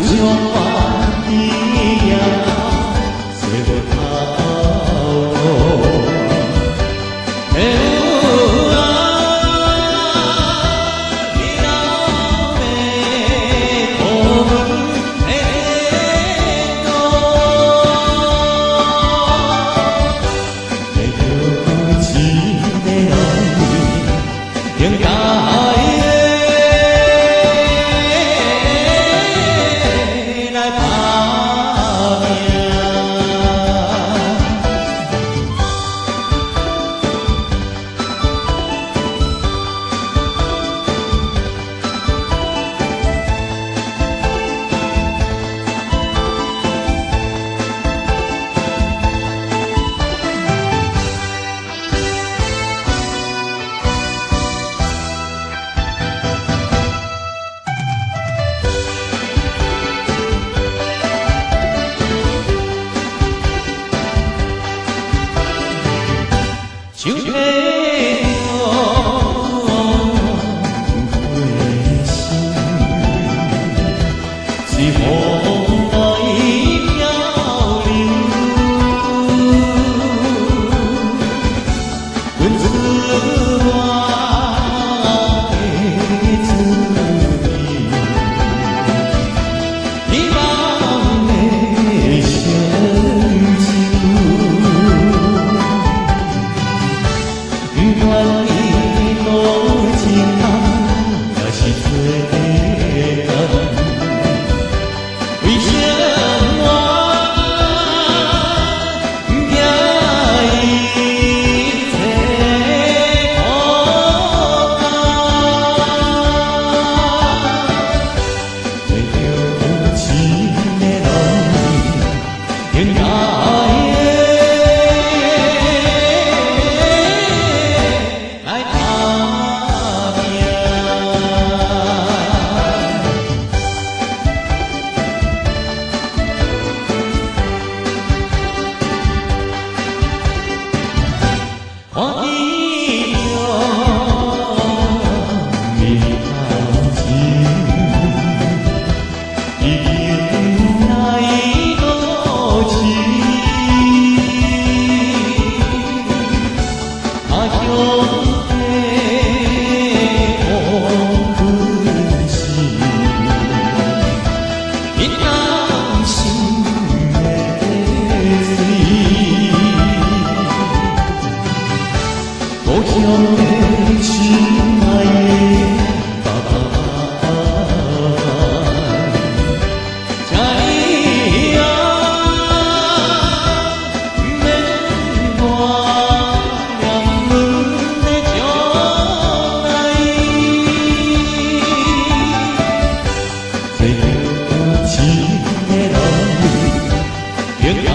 像万里呀，随我头路。就配我回心，是风来漂流，阮自我的自由，希望的成就。愿意路前行，也是最难。为什么惊一切苦干？为着有情的人，应该。看伊着面头前，已经来多情，他兄弟我困心，因当心的水。故乡的亲爱的爸爸，这样免我两阮的将来，做着有情的人，应该。